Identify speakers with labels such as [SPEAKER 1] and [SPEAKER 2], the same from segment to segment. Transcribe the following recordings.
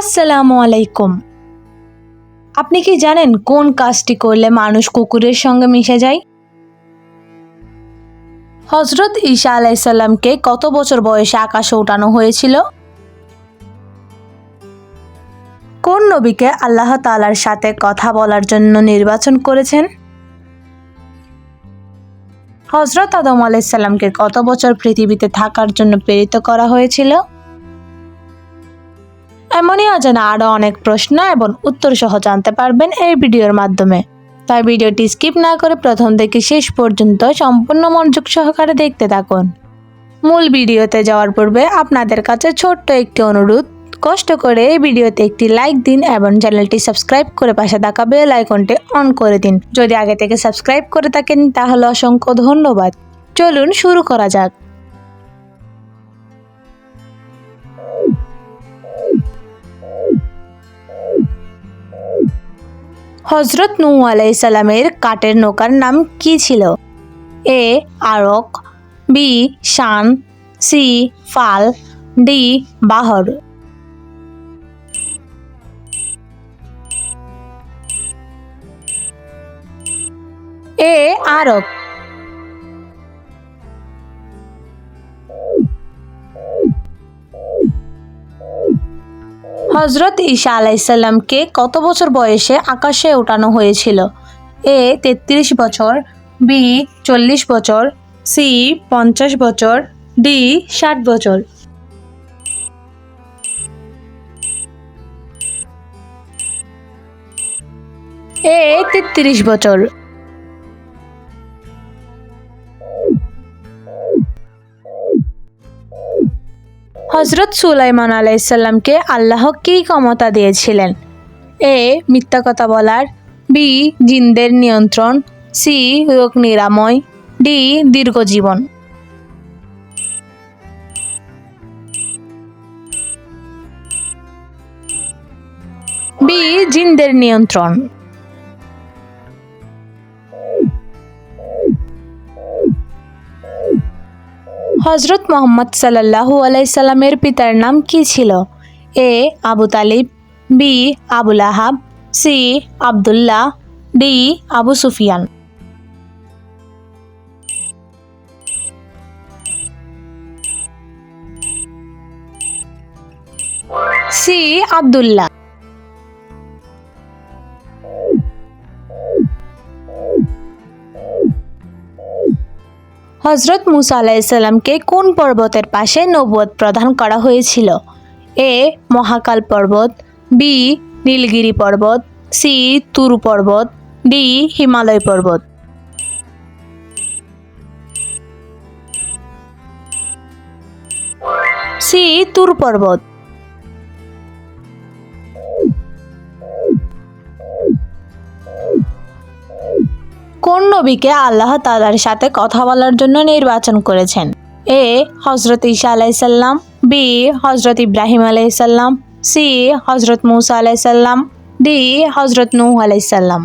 [SPEAKER 1] আসসালামু আলাইকুম। আপনি কি জানেন কোন কাজটি করলে মানুষ কুকুরের সঙ্গে মিশে যায়? হযরত ঈসা আলাইহিস সালামকে কত বছর বয়সে আকাশে ওঠানো হয়েছিল? কোন নবীকে আল্লাহ তাআলার সাথে কথা বলার জন্য নির্বাচন করেছেন? হযরত আদম আলাইহিস সালামকে কত বছর পৃথিবীতে থাকার জন্য প্রেরিত করা হয়েছিল? এমনই অজানা আরও অনেক প্রশ্ন এবং উত্তর সহ জানতে পারবেন এই ভিডিওর মাধ্যমে। তাই ভিডিওটি স্কিপ না করে প্রথম থেকে শেষ পর্যন্ত সম্পূর্ণ মনোযোগ সহকারে দেখতে থাকুন। মূল ভিডিওতে যাওয়ার পূর্বে আপনাদের কাছে ছোট্ট একটি অনুরোধ, কষ্ট করে এই ভিডিওতে একটি লাইক দিন এবং চ্যানেলটি সাবস্ক্রাইব করে পাশে থাকা বেল আইকনটি অন করে দিন। যদি আগে থেকে সাবস্ক্রাইব করে থাকেন তাহলে অসংখ্য ধন্যবাদ। চলুন শুরু করা যাক। হযরত নূহ আলাইহিস সালামের কাঠের নৌকার নাম কি ছিল? এ আরক, বি শান, সি ফাল, ডি বাহর। এ আরক। হযরত ঈসা আলাইহিস সালামকে কত বছর বয়সে আকাশে ওঠানো হয়েছিল? এ 33 বছর, বি 40 বছর, সি 50 বছর, ডি 60 বছর। এ 33 বছর। হযরত সুলাইমান আলাইহিস সালামকে আল্লাহ কী ক্ষমতা দিয়েছিলেন? এ মিথ্যা কথা বলার, বি জিনদের নিয়ন্ত্রণ, সি রোগ নিরাময়, ডি দীর্ঘ জীবন। বি জিনদের নিয়ন্ত্রণ। হযরত মুহাম্মদ সাল্লাল্লাহু আলাইহি সাল্লামের পিতার নাম কি ছিল? এ আবু তালিব, বি আবুল আহাব, সি আব্দুল্লাহ, ডি আবু সুফিয়ান। সি আব্দুল্লাহ। হযরত মুসা আলাইহিস সালামকে কোন পর্বতের পাশে নবুয়ত প্রদান করা হয়েছিল? এ মহাকাল পর্বত, বি নীলগিরি পর্বত, সি তুরু পর্বত, ডি হিমালয় পর্বত। সি তুরু পর্বত। কোন নবীকে আল্লাহ তাআলার সাথে কথা বলার জন্য নির্বাচন করেছেন? এ হযরত ঈসা আলাইহিস সালাম, বি হযরত ইব্রাহিম আলাইহিস সালাম, সি হযরত মূসা আলাইহিস সালাম, ডি হযরত নূহ আলাইহিস সালাম।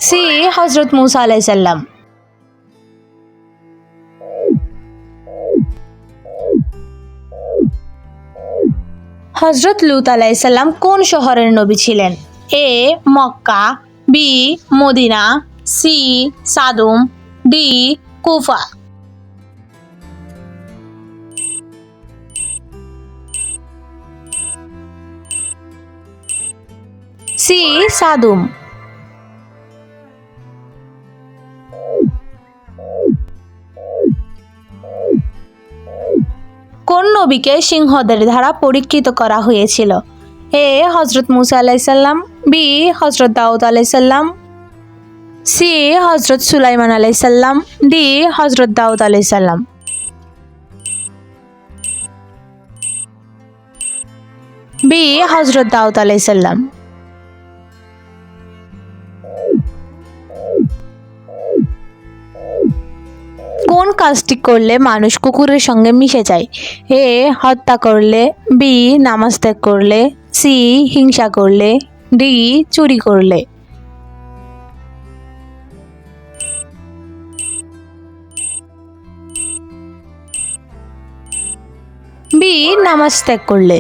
[SPEAKER 1] সি হযরত মূসা আলাইহিস সালাম। হযরত লূত আলাইহিস সালাম কোন শহরের নবী ছিলেন? A Mecca, B Medina, C Sodom, D Kufa. C Sodom. কোন নবীকে সিংহদের দ্বারা পরীক্ষিত করা হয়েছিল? এ হযরত মূসা আলাইহিস সালাম, বি হযরত দাউদ আলাইহিস সালাম, সি হযরত সুলাইমান আলাইহিস সালাম, ডি হযরত দাউদ আলাইহিস সালাম। বি হযরত দাউদ আলাইহিস সালাম। কোন কাজটি করলে মানুষ কুকুরের সঙ্গে মিশে যায়? এ হত্যা করলে, বি নামাজ ত্যাগ করলে, সি হিংসা করলে, ডি চুরি করলে। বি নামাজ ত্যাগ করলে।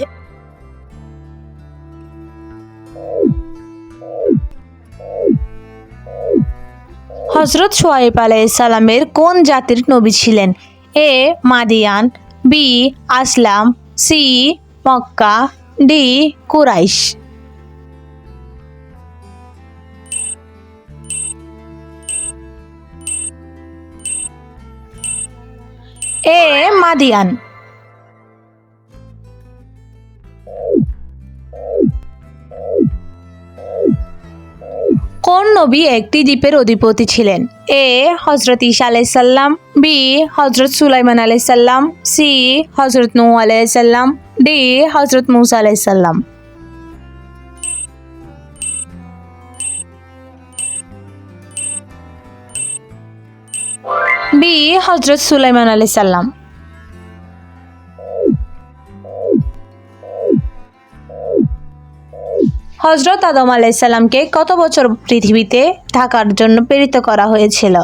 [SPEAKER 1] হযরত শুআয়ব আলাইহিস সালামের কোন জাতির নবী ছিলেন? এ মাদিয়ান, বি আসলাম, সি মক্কা, ডি কুরাইশ। এ মাদিয়ান। কোন নবী একটি দ্বীপের অধিপতি ছিলেন? এ হযরত ঈসা আলাইহিস সালাম, বি হযরত সুলাইমান আলাইহিস সালাম, সি হযরত নূহ আলাইহিস সালাম, ডি হযরত মূসা আলাইহিস সালাম। বি হযরত সুলাইমান আলাইহিস সালাম। হযরত আদম আলাইহিস সালামকে কত বছর পৃথিবীতে থাকার জন্য প্রেরিত করা হয়েছিল?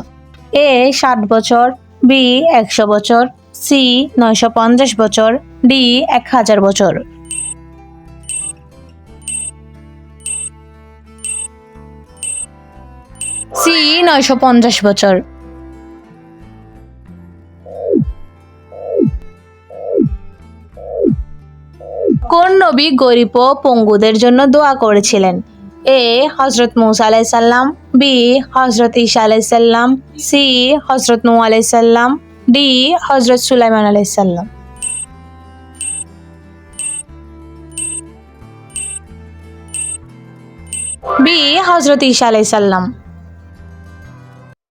[SPEAKER 1] এ 60 বছর, বি 100 বছর, সি 950 বছর, ডি 1000 বছর। সি 950 বছর। কোন নবী গরিব ও পঙ্গুদের জন্য দোয়া করেছিলেন? এ হযরত মূসা আলাইহিস সালাম, বি হযরত ঈসা আলাইহিস সালাম, সি হযরত নূহ আলাইহিস সালাম, ডি হযরত সুলাইমান আলাইহিস সালাম। বি হযরত ঈসা আলাইহিস সালাম।